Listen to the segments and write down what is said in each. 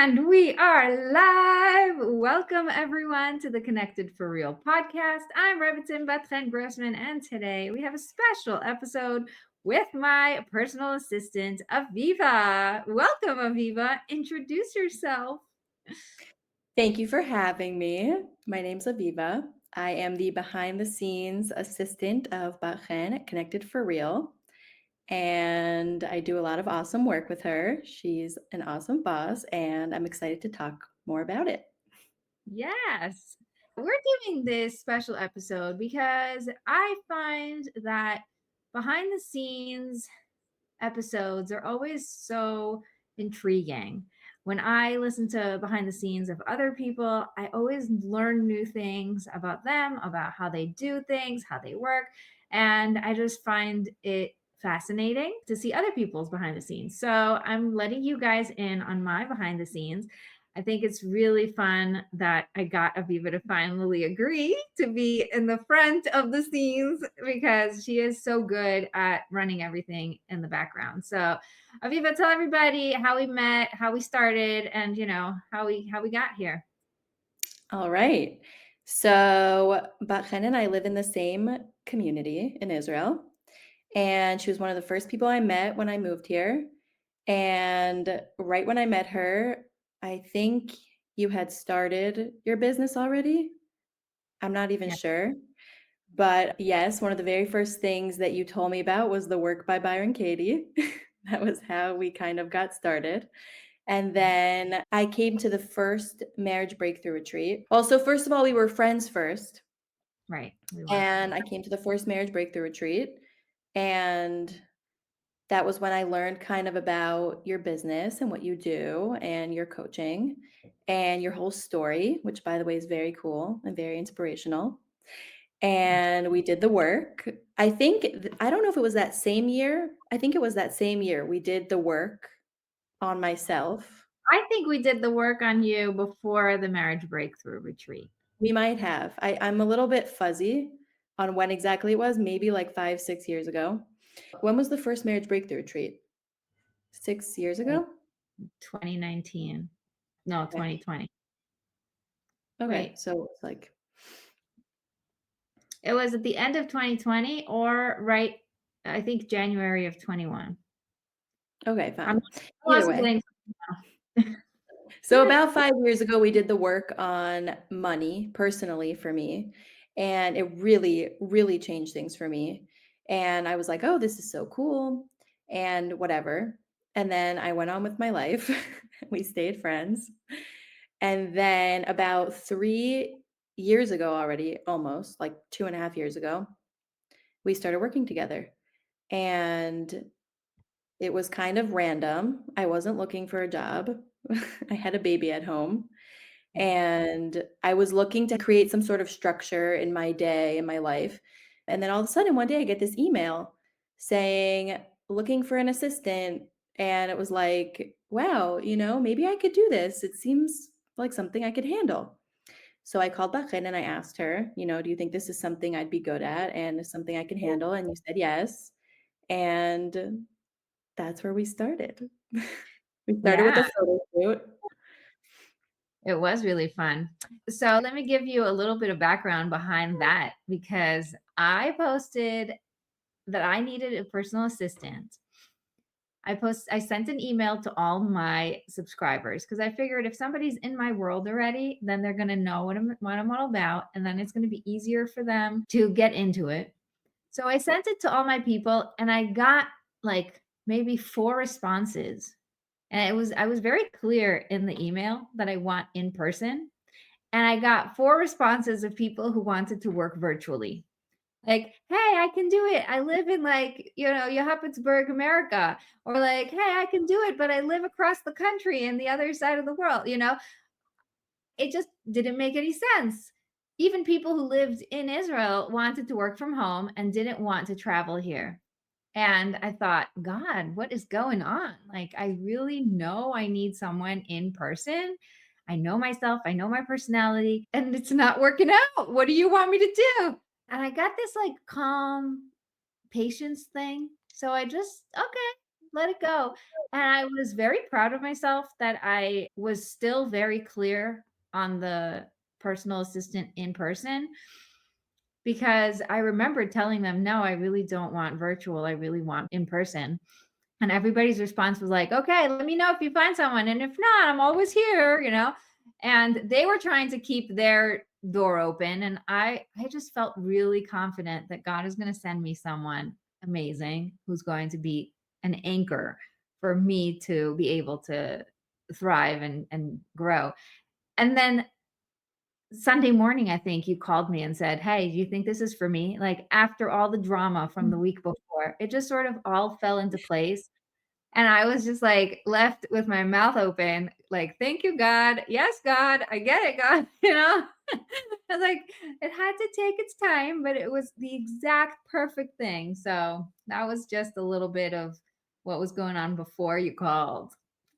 And we are live. Welcome, everyone, to the Connected for Real podcast. I'm Rebbetzin Bat-Chen Grossman, and today we have a special episode with my personal assistant, Aviva. Welcome, Aviva. Introduce yourself. Thank you for having me. My name's Aviva. I am the behind the scenes assistant of Bat-Chen at Connected for Real. And I do a lot of awesome work with her. She's an awesome boss, and I'm excited to talk more about it. Yes. We're doing this special episode because I find that behind the scenes episodes are always so intriguing. When I listen to behind the scenes of other people, I always learn new things about them, about how they do things, how they work. And I just find it fascinating to see other people's behind the scenes. So I'm letting you guys in on my behind the scenes. I think it's really fun that I got Aviva to finally agree to be in the front of the scenes because she is so good at running everything in the background. So, Aviva, tell everybody how we met, how we started, and how we got here. All right. So Bat-Chen and I live in the same community in Israel. And she was one of the first people I met when I moved here. And right when I met her, I think you had started your business already. I'm not even Yeah. sure. But yes, one of the very first things that you told me about was the work by Byron Katie. That was how we kind of got started. And then I came to the first marriage breakthrough retreat. Well, so first of all, we were friends first. Right. We were. And I came to the first marriage breakthrough retreat. And that was when I learned kind of about your business and what you do and your coaching and your whole story, which by the way is very cool and very inspirational. And we did the work. I don't know if it was that same year. I think it was that same year we did the work on myself. I think we did the work on you before the marriage breakthrough retreat. We might have. I'm a little bit fuzzy on when exactly it was, maybe like 5, 6 years ago. When was the first marriage breakthrough retreat? 6 years Like ago? 2019. No, Okay. 2020. Okay. Wait. So it's like, It was at the end of 2020 or right, I think January of 21. okay, I'm fine. Either also way. getting So about 5 years ago, we did the work on money personally for me, and it really, really changed things for me. And I was like, "Oh, this is so cool," and whatever. And then I went on with my life. We stayed friends. And then about 3 years ago already, almost like 2.5 years ago, we started working together. And it was kind of random. I wasn't looking for a job. I had a baby at home. And I was looking to create some sort of structure in my day, in my life. And then all of a sudden, one day, I get this email saying, looking for an assistant. And it was like, wow, maybe I could do this. It seems like something I could handle. So I called Bachin and I asked her, do you think this is something I'd be good at and is something I can handle? And you said yes. And that's where we started. We started with Yeah, a photo shoot. it was really fun. So let me give you a little bit of background behind that because I posted that I needed a personal assistant. I sent an email to all my subscribers because I figured if somebody's in my world already, then they're going to know what I'm all about, and then it's going to be easier for them to get into it. So I sent it to all my people, and I got like maybe 4 responses. And I was very clear in the email that I want in person. And I got 4 responses of people who wanted to work virtually. Like, hey, I can do it. I live in Johannesburg, America. Or like, hey, I can do it, but I live across the country in the other side of the world. It just didn't make any sense. Even people who lived in Israel wanted to work from home and didn't want to travel here. And I thought, God, what is going on? Like, I really know I need someone in person. I know myself, I know my personality, and it's not working out. What do you want me to do? And I got this like calm patience thing. So I just, okay. let it go. And I was very proud of myself that I was still very clear on the personal assistant in person, because I remember telling them, no, I really don't want virtual. I really want in person. And everybody's response was like, okay, let me know if you find someone. And if not, I'm always here, you know? And they were trying to keep their door open. And I just felt really confident that God is going to send me someone amazing who's going to be an anchor for me to be able to thrive and grow. And then Sunday morning, I think you called me and said, hey, do you think this is for me? Like after all the drama from the week before, it just sort of all fell into place. And I was just like left with my mouth open, like, thank you, God. Yes, God. I get it, God. I was like, it had to take its time, but it was the exact perfect thing. So that was just a little bit of what was going on before you called.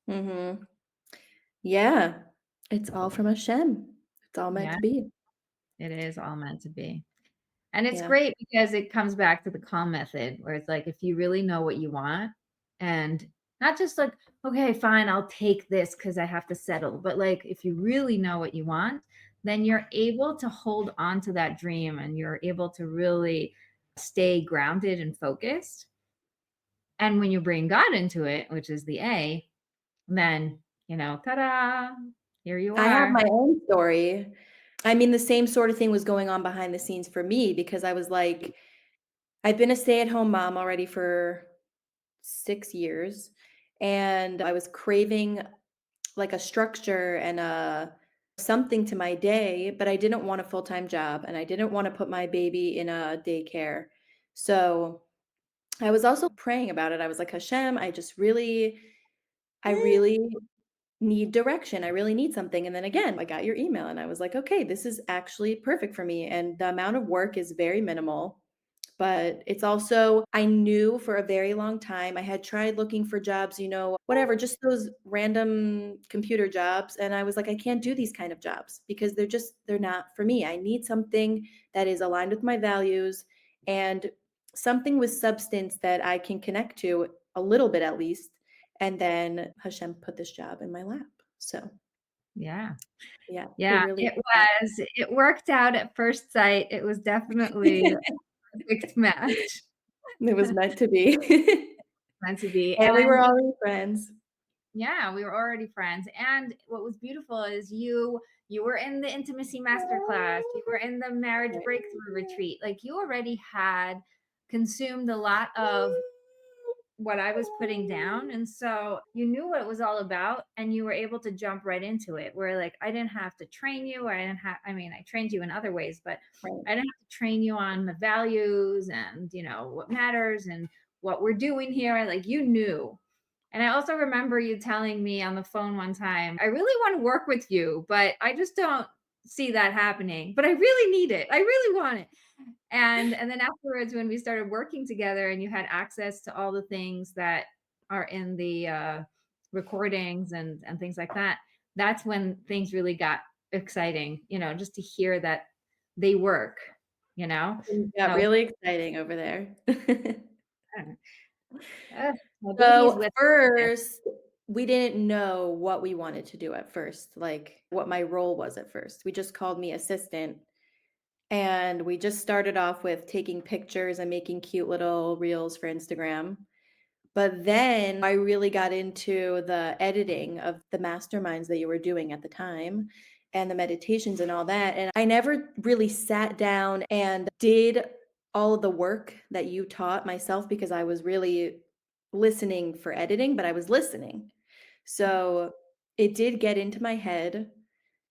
Mhm. Yeah. It's all from Hashem. It's all meant Yeah, to be. it is all meant to be. And it's Yeah. great because it comes back to the calm method where it's like, if you really know what you want and not just like, okay, fine, I'll take this because I have to settle, but like, if you really know what you want, then you're able to hold on to that dream and you're able to really stay grounded and focused. And when you bring God into it, which is the A, then, ta-da, here you I have are. my own story. I mean, the same sort of thing was going on behind the scenes for me because I was like, I've been a stay-at-home mom already for 6 years, and I was craving like a structure and a something to my day, but I didn't want a full-time job and I didn't want to put my baby in a daycare. So, I was also praying about it. I was like, Hashem, I really need direction. I really need something. And then again, I got your email and I was like, okay, this is actually perfect for me. And the amount of work is very minimal. But it's also, I knew for a very long time, I had tried looking for jobs, whatever, just those random computer jobs. And I was like, I can't do these kind of jobs because they're not for me. I need something that is aligned with my values and something with substance that I can connect to a little bit at least. And then Hashem put this job in my lap. So Yeah. yeah, it Yeah, really, it worked out at first sight. It was definitely a perfect match, it was meant to be. meant to be, And we were and already friends. yeah, we were already friends, and what was beautiful is you were in the intimacy masterclass, you were in the marriage breakthrough retreat, like, you already had consumed a lot of what I was putting down. And so you knew what it was all about and you were able to jump right into it. Where like I didn't have to train you. I mean, I trained you in other ways, but Right. I didn't have to train you on the values and, what matters and what we're doing here. Like you knew. And I also remember you telling me on the phone one time, I really want to work with you, but I just don't see that happening. But I really need it. I really want it. And then afterwards, when we started working together and you had access to all the things that are in the recordings and things like that, that's when things really got exciting, just to hear that they work, you know. Things got So, really exciting over there. my baby's So, with this. first, we didn't know what we wanted to do at first, like, what my role was at first. We just called me assistant, and we just started off with taking pictures and making cute little reels for Instagram. But then I really got into the editing of the masterminds that you were doing at the time and the meditations and all that. And I never really sat down and did all of the work that you taught myself because I was really listening for editing, but I was listening. So it did get into my head.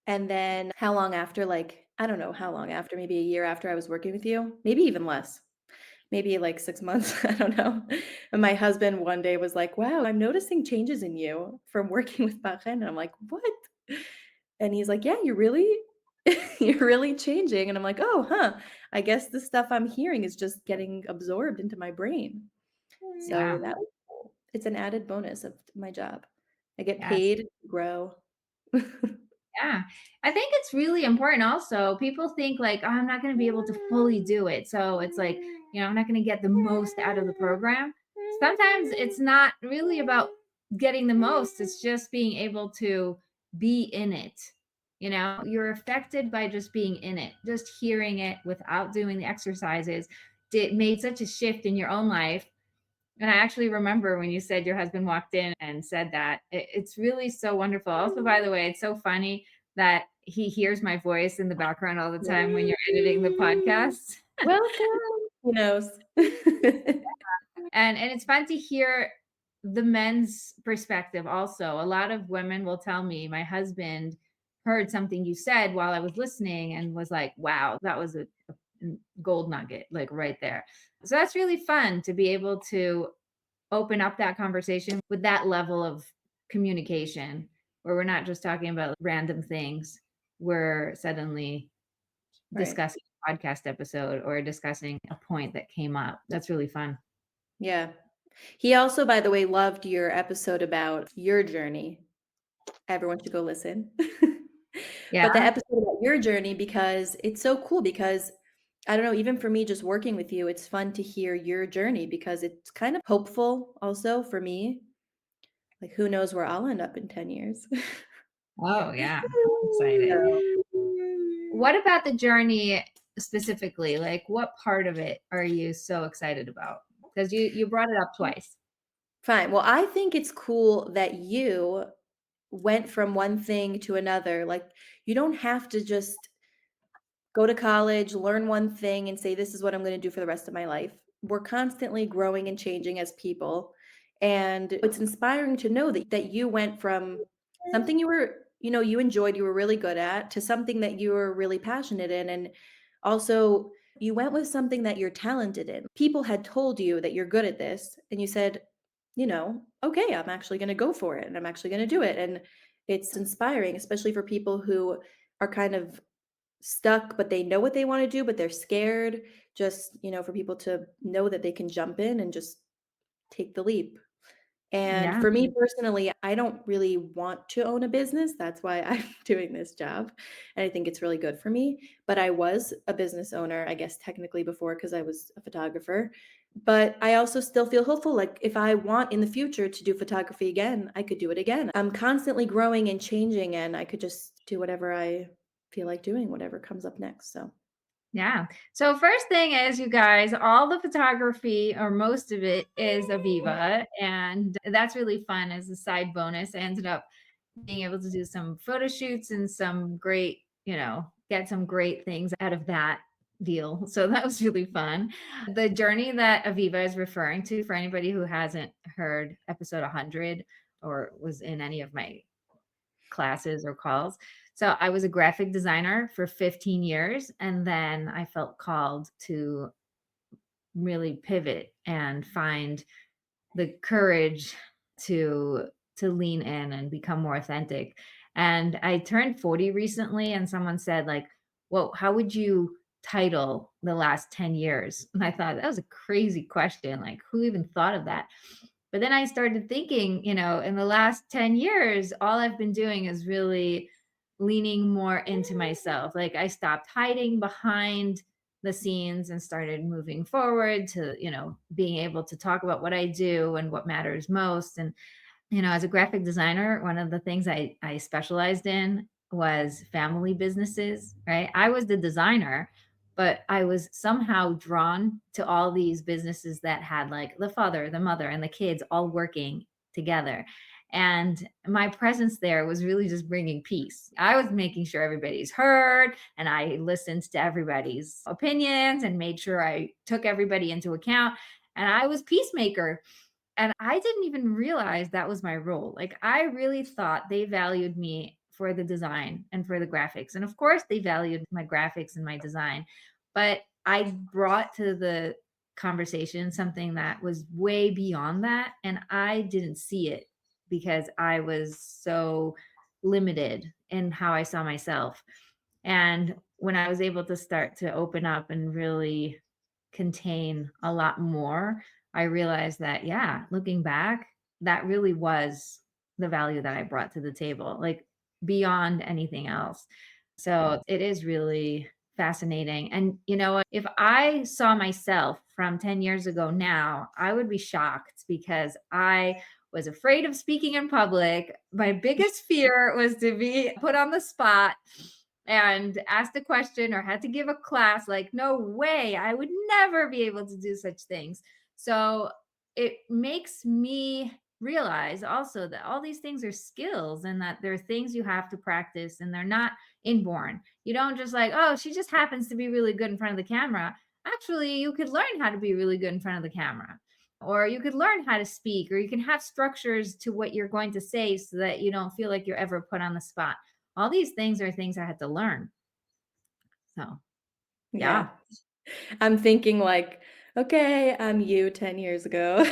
And then how long after, like, I don't know how long after, maybe a year after I was working with you, maybe even less. Maybe like 6 months, I don't know. And my husband one day was like, "Wow, I'm noticing changes in you from working with Bat-Chen." And I'm like, "What?" And he's like, "Yeah, you're really you're really changing." And I'm like, "Oh, huh. I guess the stuff I'm hearing is just getting absorbed into my brain." So Yeah. that was cool. It's an added bonus of my job. I get Yes. paid to grow. Yeah. I think it's really important also. People think like, oh, I'm not going to be able to fully do it. So it's like, I'm not going to get the most out of the program, sometimes it's not really about getting the most, it's just being able to be in it. You know, you're affected by just being in it, just hearing it without doing the exercises. It made such a shift in your own life. And I actually remember when you said your husband walked in and said that. It's really so wonderful. Also, by the way, it's so funny that he hears my voice in the background all the time when you're editing the podcast. Welcome. He knows. And it's fun to hear the men's perspective also. A lot of women will tell me, my husband heard something you said while I was listening and was like, wow, that was a gold nugget, like right there. So that's really fun to be able to open up that conversation with that level of communication where we're not just talking about random things. We're suddenly Right. discussing a podcast episode or discussing a point that came up. That's really fun. Yeah. He also, by the way, loved your episode about your journey. Everyone should go listen. Yeah. But the episode about your journey, because it's so cool because I don't know, even for me just working with you, it's fun to hear your journey because it's kind of hopeful also for me. Like who knows where I'll end up in 10 years. Oh, yeah. I'm excited. So, What about the journey specifically? Like, what part of it are you so excited about? Because you brought it up twice. fine. Well, I think it's cool that you went from one thing to another. Like you don't have to just go to college, learn one thing, and say, this is what I'm going to do for the rest of my life. We're constantly growing and changing as people. And it's inspiring to know that you went from something you were, you enjoyed, you were really good at, to something that you were really passionate in. And also, you went with something that you're talented in. People had told you that you're good at this, and you said, okay, I'm actually going to go for it and I'm actually going to do it. And it's inspiring, especially for people who are kind of stuck, but they know what they want to do, but they're scared. Just, for people to know that they can jump in and just take the leap. And Yeah. for me personally, I don't really want to own a business. That's why I'm doing this job. And I think it's really good for me. But I was a business owner, I guess, technically before because I was a photographer. But I also still feel hopeful. Like if I want in the future to do photography again, I could do it again. I'm constantly growing and changing, and I could just do whatever I feel like doing, whatever comes up next. So, Yeah. So first thing is, you guys, all the photography or most of it is Aviva, and that's really fun as a side bonus. I ended up being able to do some photo shoots and some great, get some great things out of that deal. So that was really fun. The journey that Aviva is referring to, for anybody who hasn't heard episode 100 or was in any of my classes or calls. So I was a graphic designer for 15 years. And then I felt called to really pivot and find the courage to lean in and become more authentic. And I turned 40 recently, and someone said, like, well, how would you title the last 10 years? And I thought that was a crazy question. Like, who even thought of that? But then I started thinking, in the last 10 years, all I've been doing is really leaning more into myself. Like I stopped hiding behind the scenes and started moving forward to, being able to talk about what I do and what matters most. And as a graphic designer, one of the things I specialized in was family businesses, right? I was the designer, but I was somehow drawn to all these businesses that had like the father, the mother, and the kids all working together. And my presence there was really just bringing peace. I was making sure everybody's heard, and I listened to everybody's opinions and made sure I took everybody into account. And I was peacemaker, and I didn't even realize that was my role. Like, I really thought they valued me for the design and for the graphics. And of course, they valued my graphics and my design. But I brought to the conversation something that was way beyond that. And I didn't see it because I was so limited in how I saw myself. And when I was able to start to open up and really contain a lot more, I realized that, yeah, looking back, that really was the value that I brought to the table, like beyond anything else. So it is really fascinating. And you know what? If I saw myself from 10 years ago now, I would be shocked because I was afraid of speaking in public. My biggest fear was to be put on the spot and asked a question or had to give a class. Like, no way, I would never be able to do such things. So it makes me realize also that all these things are skills and that they're things you have to practice and they're not inborn. You don't just like, oh, she just happens to be really good in front of the camera. Actually, you could learn how to be really good in front of the camera, or you could learn how to speak, or you can have structures to what you're going to say so that you don't feel like you're ever put on the spot. All these things are things I had to learn. So, Yeah. yeah. I'm thinking like, "Okay, I'm you 10 years ago."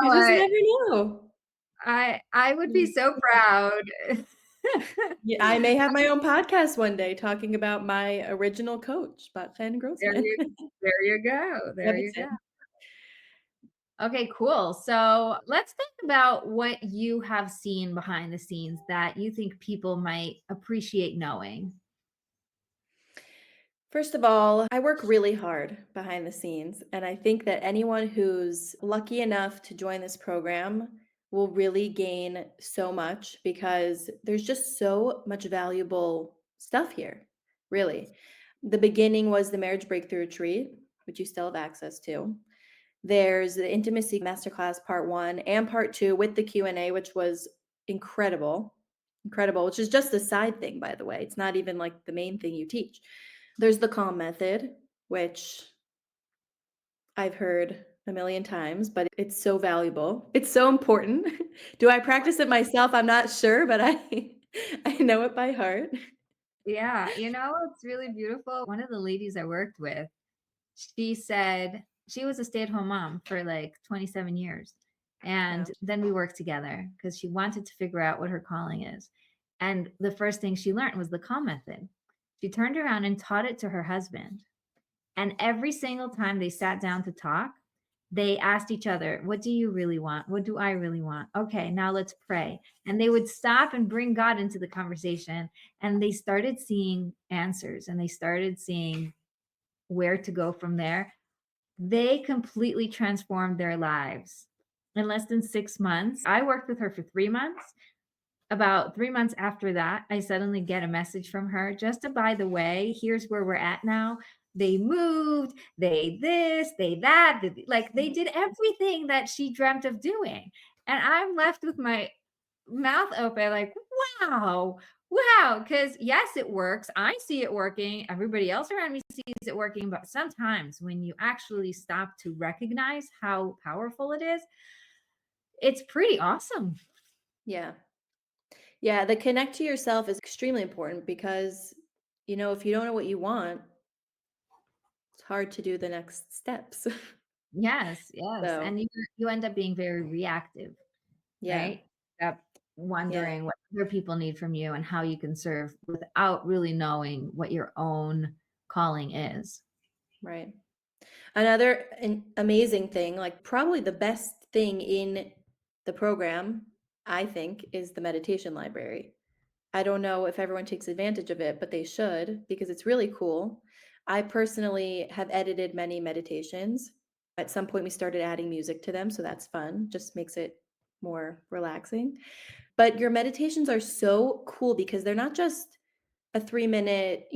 You just I never know. I would be Mm. so proud. Yeah, I may have my own podcast one day talking about my original coach, Bat-Chen There Grossman. you there you go. There you go. Rebbetzin. Okay, cool. So let's think about what you have seen behind the scenes that you think people might appreciate knowing. First of all, I work really hard behind the scenes, and I think that anyone who's lucky enough to join this program will really gain so much because there's just so much valuable stuff here, really. The beginning was the marriage breakthrough retreat, which you still have access to. There's the intimacy masterclass part 1 and part 2 with the Q&A, which was incredible. Incredible, which is just a side thing, by the way. It's not even like the main thing you teach. There's the calm method, which I've heard a million times, but it's so valuable. It's so important. Do I practice it myself? I'm not sure, but I I know it by heart. Yeah, it's really beautiful. One of the ladies I worked with, she said she was a stay-at-home mom for like 27 years. And Wow. then we worked together because she wanted to figure out what her calling is. And the first thing she learned was the calm method. She turned around and taught it to her husband. And every single time they sat down to talk, they asked each other, what do you really want? What do I really want? Okay, now let's pray. And they would stop and bring God into the conversation. And they started seeing answers and they started seeing where to go from there. They completely transformed their lives in less than 6 months. I worked with her for 3 months. About 3 months after that, I suddenly get a message from her. Just a by the way, here's where we're at now. They moved, they this, they that, like they did everything that she dreamt of doing. And I'm left with my mouth open, like, wow, wow. Because yes, it works. I see it working. Everybody else around me sees it working. But sometimes when you actually stop to recognize how powerful it is, it's pretty awesome. Yeah. Yeah, the connect to yourself is extremely important because, if you don't know what you want, it's hard to do the next steps. Yes, yes, So, and you end up being very reactive, yeah, right? Up yeah, wondering what other people need from you and how you can serve without really knowing what your own calling is. right. Another amazing thing, like probably the best thing in the program, I think, is the meditation library. I don't know if everyone takes advantage of it, but they should because it's really cool. I personally have edited many meditations. At some point, we started adding music to them, so that's fun, just makes it more relaxing. But your meditations are so cool because they're not just a 3-minute,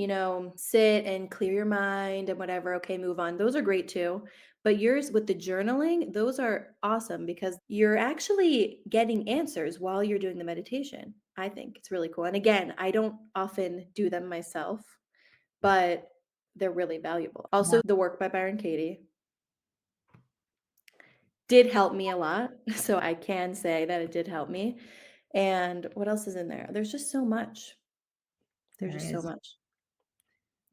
sit and clear your mind and whatever, okay, move on. Those are great too. But yours with the journaling, those are awesome because you're actually getting answers while you're doing the meditation. I think it's really cool. And again, I don't often do them myself, but they're really valuable. Yeah. Also, the work by Byron Katie did help me a lot. So I can say that it did help me. And what else is in there? There's just so much. There's There just so is. much.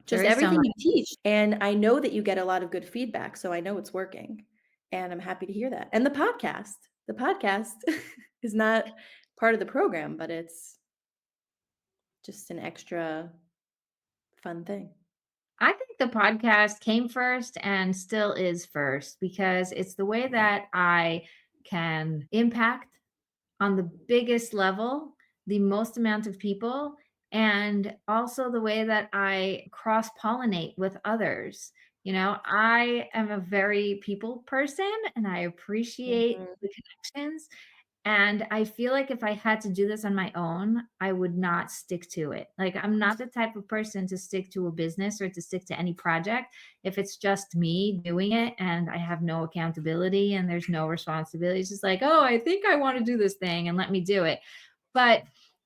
There Just is so everything much. you teach, and I know that you get a lot of good feedback, so I know it's working, and I'm happy to hear that. And the podcast is not part of the program, but it's just an extra fun thing. I think the podcast came first and still is first because it's the way that I can impact on the biggest level the most amount of people and also the way that I cross pollinate with others. I am a very people person and I appreciate Mhm. the connections. And I feel like if I had to do this on my own, I would not stick to it. Like, I'm not the type of person to stick to a business or to stick to any project if it's just me doing it and I have no accountability and there's no responsibility. It's just like, oh, I think I want to do this thing and let me do it. But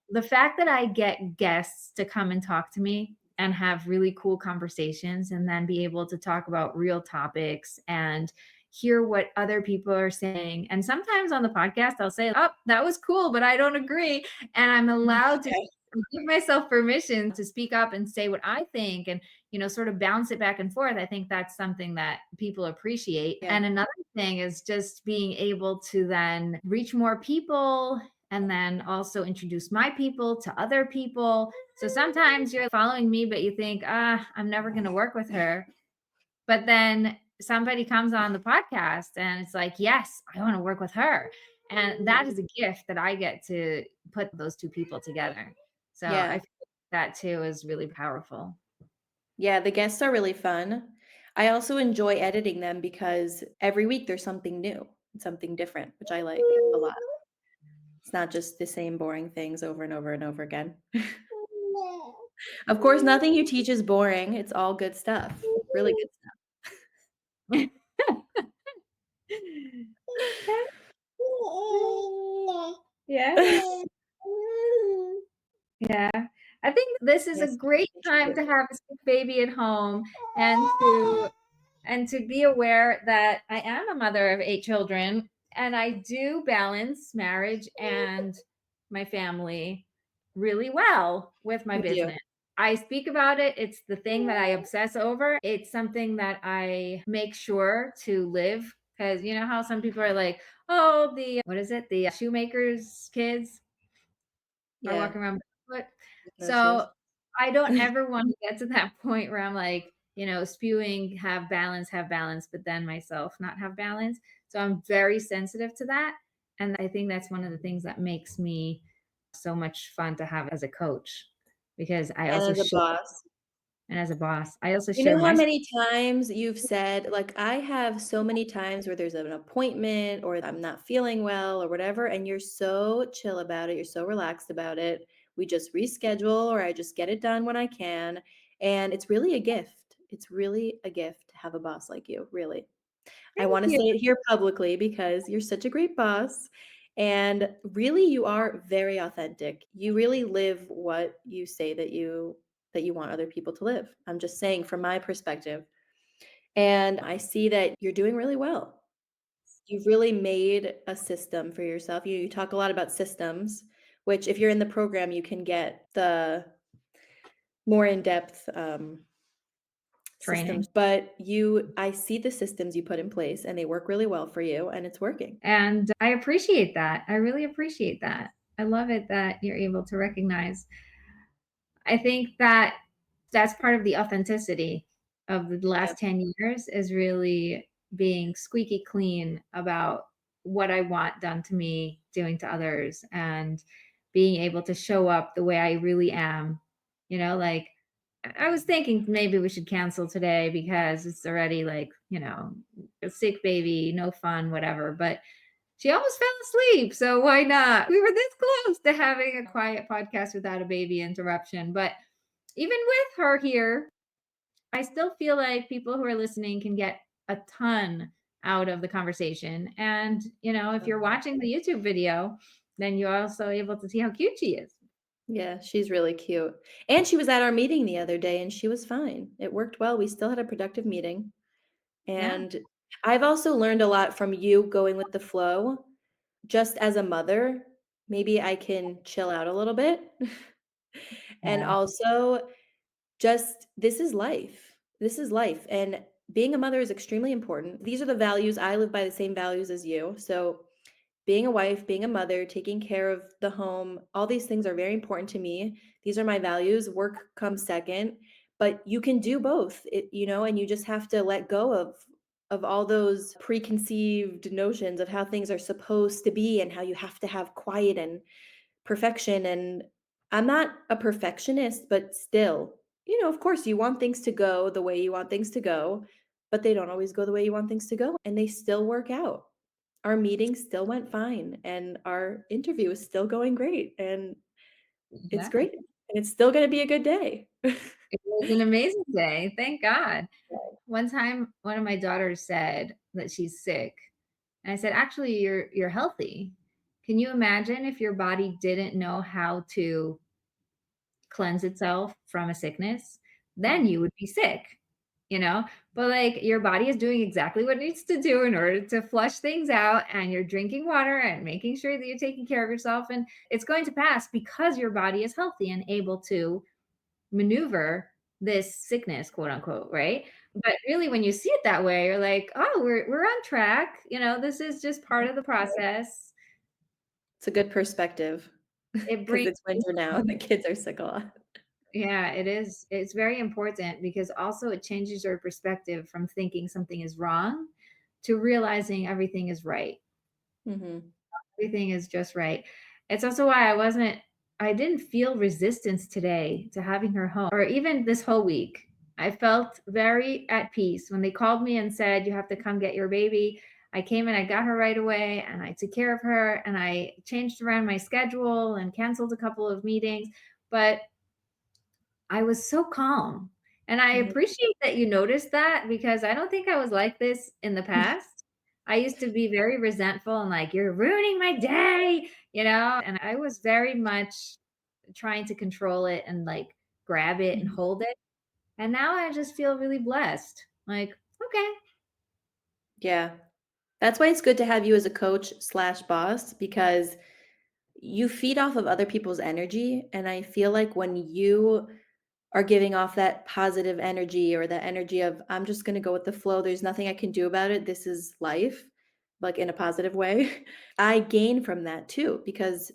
the fact that I get guests to come and talk to me and have really cool conversations and then be able to talk about real topics and hear what other people are saying. And sometimes on the podcast, I'll say, oh, that was cool, but I don't agree. And I'm allowed to Okay. give myself permission to speak up and say what I think and, sort of bounce it back and forth. I think that's something that people appreciate. Yeah. And another thing is just being able to then reach more people and then also introduce my people to other people. So sometimes you're following me, but you think, I'm never going to work with her. But then somebody comes on the podcast and it's like, yes, I want to work with her. And that is a gift that I get to put those two people together. So I Yeah. feel like that too is really powerful. Yeah, the guests are really fun. I also enjoy editing them because every week there's something new, something different, which I like a lot. It's not just the same boring things over and over and over again. Of course, nothing you teach is boring. It's all good stuff. Really good Yeah. stuff. Yeah. I think this is a Yes, great so time cute. to have a sick baby at home and to be aware that I am a mother of 8 children and I do balance marriage and my family really well with my You do. business. I speak about it. It's the thing that I obsess over. It's something that I make sure to live because you know how some people are like, oh, the what is it? The shoemakers kids are Yeah, walking around barefoot. with no So shoes. I don't ever want to get to that point where I'm like, spewing have balance, but then myself not have balance. So I'm very sensitive to that. And I think that's one of the things that makes me so much fun to have as a coach because I And also as a show boss. and as a boss, I also You share know how my many times you've said, like, I have so many times where there's an appointment or I'm not feeling well or whatever, and you're so chill about it. You're so relaxed about it. We just reschedule or I just get it done when I can. And it's really a gift. It's really a gift to have a boss like you, really. I thank want to you. say it here publicly because you're such a great boss. And really, you are very authentic. You really live what you say that you want other people to live. I'm just saying from my perspective. And I see that you're doing really well. You've really made a system for yourself. You talk a lot about systems, which if you're in the program, you can get the more in-depth systems. Training. But I see the systems you put in place and they work really well for you and it's working. And I appreciate that. I really appreciate that. I love it that you're able to recognize. I think that that's part of the authenticity of the Yeah. last 10 years is really being squeaky clean about what I want done to me, doing to others, and being able to show up the way I really am. Like I was thinking maybe we should cancel today because it's already like, a sick baby, no fun, whatever. But she almost fell asleep. So why not? We were this close to having a quiet podcast without a baby interruption. But even with her here, I still feel like people who are listening can get a ton out of the conversation. And, if you're watching the YouTube video, then you're also able to see how cute she is. Yeah, she's really cute. And she was at our meeting the other day and she was fine. It worked well. We still had a productive meeting. Yeah. And I've also learned a lot from you going with the flow. Just as a mother, maybe I can chill out a little bit. And Yeah. also, just this is life. This is life. And being a mother is extremely important. These are the values. I live by the same values as you. So, being a wife, being a mother, taking care of the home, all these things are very important to me. These are my values. Work comes second, but you can do both. And you just have to let go of all those preconceived notions of how things are supposed to be and how you have to have quiet and perfection and I'm not a perfectionist, but still, of course, you want things to go the way you want things to go, but they don't always go the way you want things to go, and they still work out. Our meeting still went fine, and our interview is still going great, and it's Yeah. great, and it's still gonna be a good day. It was an amazing day, thank God. One time, one of my daughters said that she's sick, and I said, "Actually, you're healthy. Can you imagine if your body didn't know how to cleanse itself from a sickness? Then Mhm. you would be sick, you know? But like your body is doing exactly what it needs to do in order to flush things out, and you're drinking water and making sure that you're taking care of yourself, and it's going to pass because your body is healthy and able to maneuver this sickness, quote unquote, right? But really, when you see it that way, you're like, oh, we're on track. This is just part of the process. It's a good perspective It because brings it's winter now and the kids are sick a lot. Yeah, it is. It's very important because also it changes your perspective from thinking something is wrong to realizing everything is right. Mhm. Everything is just right. It's also why I didn't feel resistance today to having her home or even this whole week. I felt very at peace when they called me and said, "You have to come get your baby." I came and I got her right away and I took care of her and I changed around my schedule and canceled a couple of meetings. But I was so calm. And I Mhm. appreciate that you noticed that because I don't think I was like this in the past. I used to be very resentful and like, you're ruining my day. And I was very much trying to control it and like grab it and Mhm. hold it. And now I just feel really blessed. Like, okay. Yeah. That's why it's good to have you as a coach/boss because you feed off of other people's energy, and I feel like when you are giving off that positive energy or that energy of, "I'm just gonna go with the flow, there's nothing I can do about it, this is life," like, in a positive way, I gain from that too because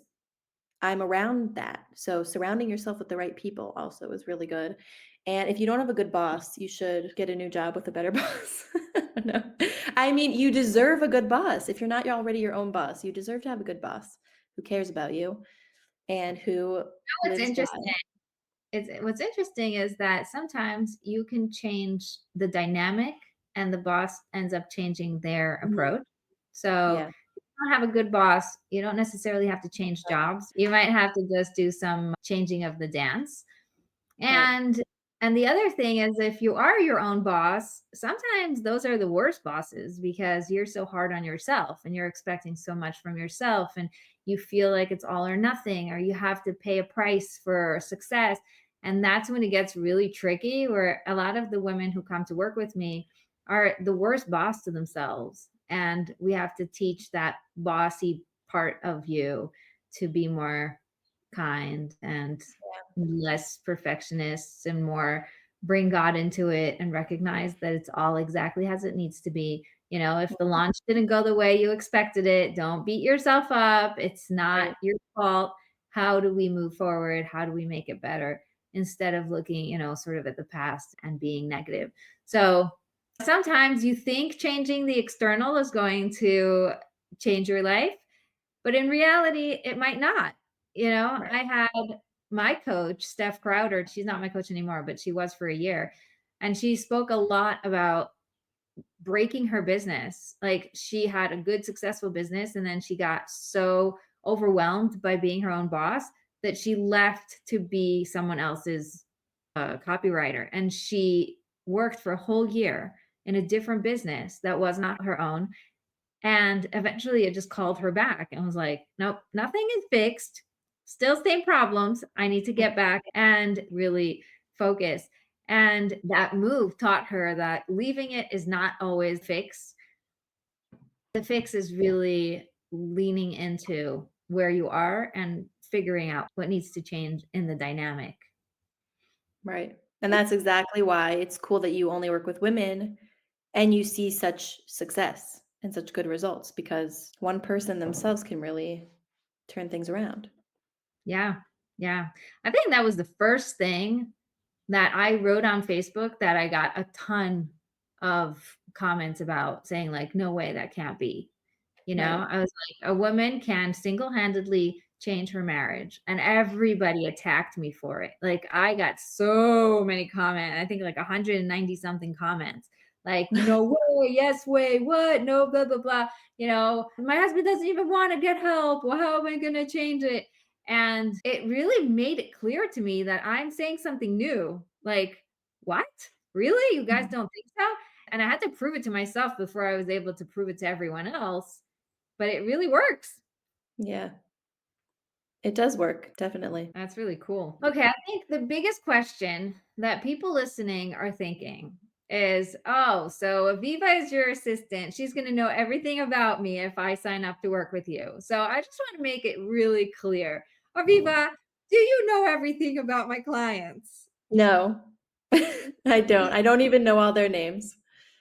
I'm around that. So surrounding yourself with the right people also is really good. And if you don't have a good boss, you should get a new job with a better boss. No. I mean, you deserve a good boss. If you're not already your own boss, you deserve to have a good boss who cares about you and who What's lives by. interesting what's interesting is that sometimes you can change the dynamic and the boss ends up changing their Mhm. approach. So Yeah. don't have a good boss, you don't necessarily have to change jobs. You might have to just do some changing of the dance. Right. And the other thing is if you are your own boss, sometimes those are the worst bosses because you're so hard on yourself and you're expecting so much from yourself and you feel like it's all or nothing or you have to pay a price for success. And that's when it gets really tricky where a lot of the women who come to work with me are the worst boss to themselves. And we have to teach that bossy part of you to be more kind and less perfectionists and more bring God into it and recognize that it's all exactly as it needs to be. If the launch didn't go the way you expected it, don't beat yourself up. It's not Right. your fault. How do we move forward? How do we make it better? Instead of looking, sort of at the past and being negative. So sometimes you think changing the external is going to change your life. But in reality, it might not. Right. I had my coach, Steph Crowder, she's not my coach anymore, but she was for a year. And she spoke a lot about breaking her business. Like she had a good, successful business, and then she got so overwhelmed by being her own boss that she left to be someone else's copywriter. And she worked for a whole year in a different business that was not her own and eventually it just called her back and was like, nope, nothing is fixed. Still same problems. I need to get back and really focus. And that move taught her that leaving it is not always fix. The fix is really leaning into where you are and figuring out what needs to change in the dynamic. Right. And that's exactly why it's cool that you only work with women and you see such success and such good results because one person themselves can really turn things around. Yeah. Yeah. I think that was the first thing that I wrote on Facebook that I got a ton of comments about saying like, "No way, that can't be." Right. I was like, "A woman can single-handedly change her marriage. And everybody attacked me for it. Like I got so many comments, I think like 190 something comments. Like, no way, yes way, what? No, blah, blah, blah. My husband doesn't even want to get help. Well, how am I going to change it? And it really made it clear to me that I'm saying something new. Like, what? Really? You guys don't think so? And I had to prove it to myself before I was able to prove it to everyone else. But it really works. Yeah, it does work, definitely. That's really cool. Okay, I think the biggest question that people listening are thinking is, oh, so Aviva is your assistant. She's going to know everything about me if I sign up to work with you. So I just want to make it really clear. Aviva, do you know everything about my clients? No, I don't. I don't even know all their names.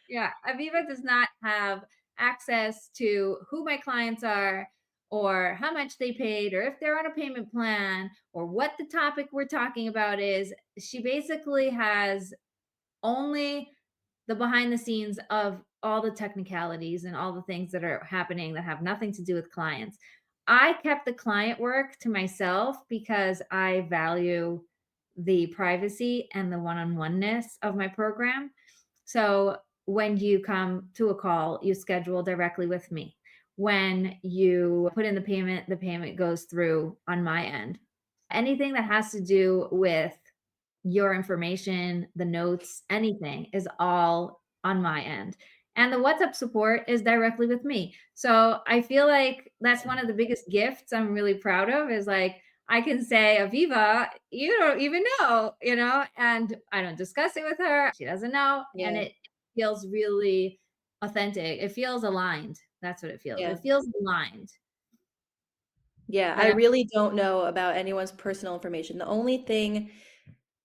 Yeah, Aviva does not have access to who my clients are or how much they paid or if they're on a payment plan or what the topic we're talking about is. She basically has only the behind the scenes of all the technicalities and all the things that are happening that have nothing to do with clients. I kept the client work to myself because I value the privacy and the one-on-oneness of my program. So when you come to a call, you schedule directly with me. When you put in the payment goes through on my end. Anything that has to do with your information, the notes, anything is all on my end. And the WhatsApp support is directly with me. So I feel like that's one of the biggest gifts I'm really proud of is like I can say, Aviva, you don't even know, and I don't discuss it with her. She doesn't know. And Yeah, it feels really authentic. It feels aligned. That's what it feels. yeah, It feels aligned. yeah. I But really don't know about anyone's personal information. The only thing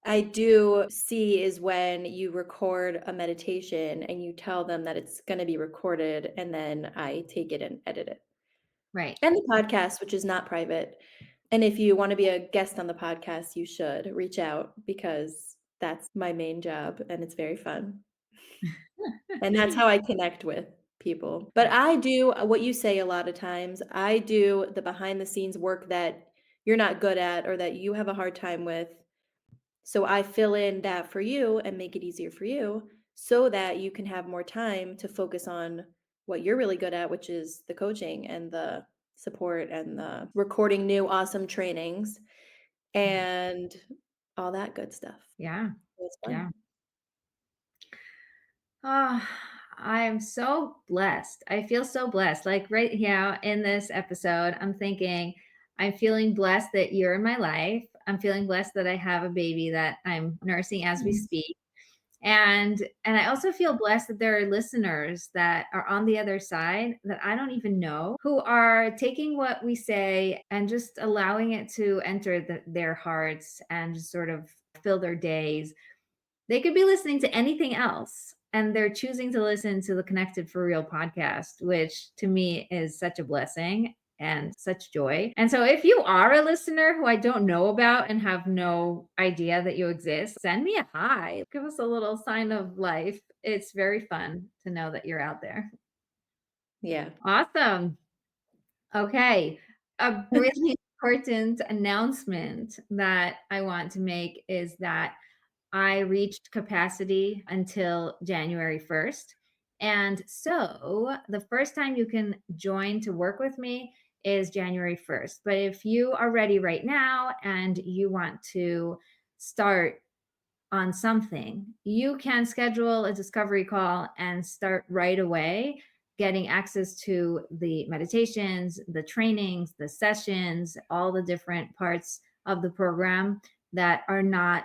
I do see is when you record a meditation and you tell them that it's going to be recorded, and then I take it and edit it. right. And the podcast, which is not private. And if you want to be a guest on the podcast, you should reach out because that's my main job and it's very fun. And that's how I connect with people. But I do what you say a lot of times. I do the behind the scenes work that you're not good at or that you have a hard time with. So I fill in that for you and make it easier for you so that you can have more time to focus on what you're really good at, which is the coaching and the support and the recording new awesome trainings and all that good stuff. Yeah. It's fun. Yeah. Oh, I am so blessed. I feel so blessed. Like right here in this episode, I'm thinking, I'm feeling blessed that you're in my life. I'm feeling blessed that I have a baby that I'm nursing as we Mm. speak. And I also feel blessed that there are listeners that are on the other side that I don't even know who are taking what we say and just allowing it to enter their hearts and just sort of fill their days. They could be listening to anything else, and they're choosing to listen to the Connected for Real podcast, which to me is such a blessing and such joy. And so, if you are a listener who I don't know about and have no idea that you exist, send me a hi. Give us a little sign of life. It's very fun to know that you're out there. Yeah. Awesome. Okay. A really important announcement that I want to make is that I reached capacity until January 1st. And so the first time you can join to work with me is January 1st. But if you are ready right now and you want to start on something, you can schedule a discovery call and start right away getting access to the meditations, the trainings, the sessions, all the different parts of the program that are not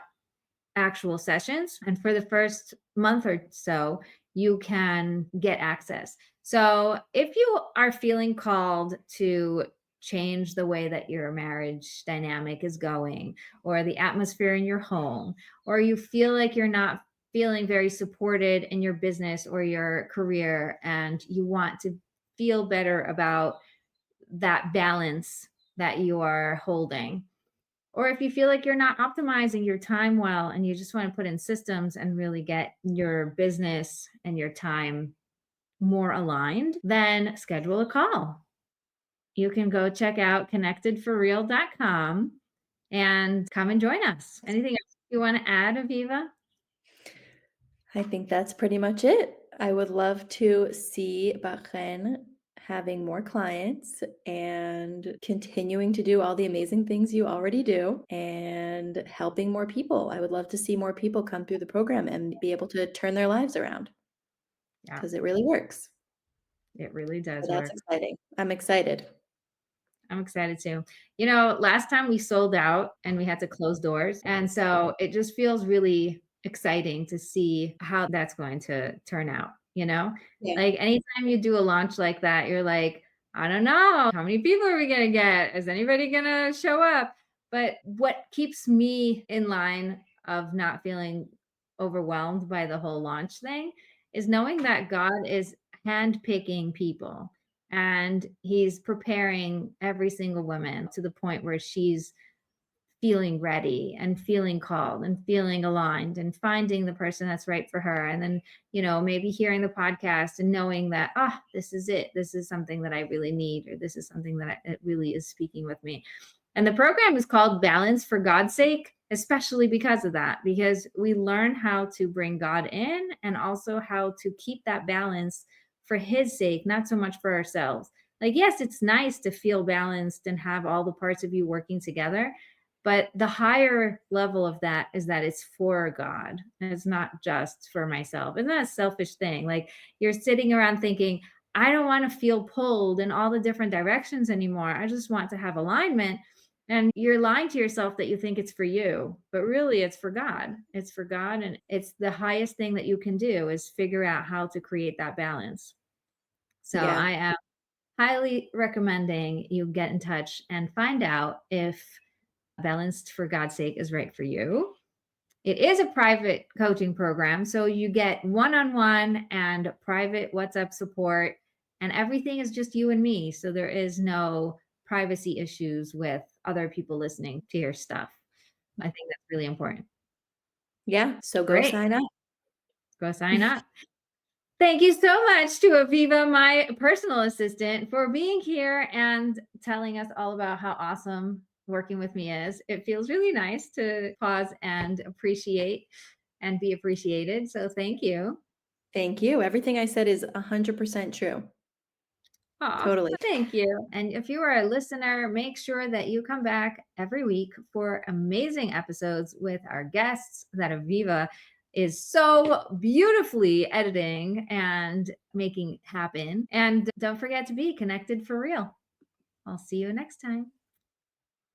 actual sessions. And for the first month or so, you can get access. So if you are feeling called to change the way that your marriage dynamic is going, or the atmosphere in your home, or you feel like you're not feeling very supported in your business or your career, and you want to feel better about that balance that you are holding, or if you feel like you're not optimizing your time well and you just want to put in systems and really get your business and your time more aligned, then schedule a call. you can go check out connectedforreal.com and come and join us. Anything else you want to add, Aviva? I think that's pretty much it. I would love to see Bat-Chen having more clients and continuing to do all the amazing things you already do and helping more people. I would love to see more people come through the program and be able to turn their lives around Yeah, because it really works. it really So does that's work. exciting. I'm excited. I'm excited too. You know, last time we sold out and we had to close doors. And so it just feels really exciting to see how that's going to turn out, you know? Yeah. Like anytime you do a launch like that, you're like, I don't know, how many people are we going to get? Is anybody going to show up? But what keeps me in line of not feeling overwhelmed by the whole launch thing is knowing that God is handpicking people and he's preparing every single woman to the point where she's feeling ready and feeling called and feeling aligned and finding the person that's right for her. And then, maybe hearing the podcast and knowing that, this is it. This is something that I really need, or this is something that it really is speaking with me. And the program is called Balance for God's Sake, especially because of that, because we learn how to bring God in and also how to keep that balance for his sake, not so much for ourselves. Like, yes, it's nice to feel balanced and have all the parts of you working together, but the higher level of that is that it's for God and it's not just for myself. It's not a selfish thing. Like you're sitting around thinking, I don't want to feel pulled in all the different directions anymore. I just want to have alignment. And you're lying to yourself that you think it's for you, but really it's for God. It's for God. And it's the highest thing that you can do is figure out how to create that balance. So Yeah. I am highly recommending you get in touch and find out if Balanced for God's Sake is right for you. It is a private coaching program, so you get one-on-one and private WhatsApp support, and everything is just you and me. So there is no privacy issues with other people listening to your stuff. I think that's really important. Yeah. So go Great. sign up. Go sign up. Thank you so much to Aviva, my personal assistant, for being here and telling us all about how awesome working with me is. It feels really nice to pause and appreciate and be appreciated. So thank you. Thank you. Everything I said is 100% true. Aw, Totally. thank you. And if you are a listener, make sure that you come back every week for amazing episodes with our guests that Aviva is so beautifully editing and making happen. And don't forget to be connected for real. I'll see you next time.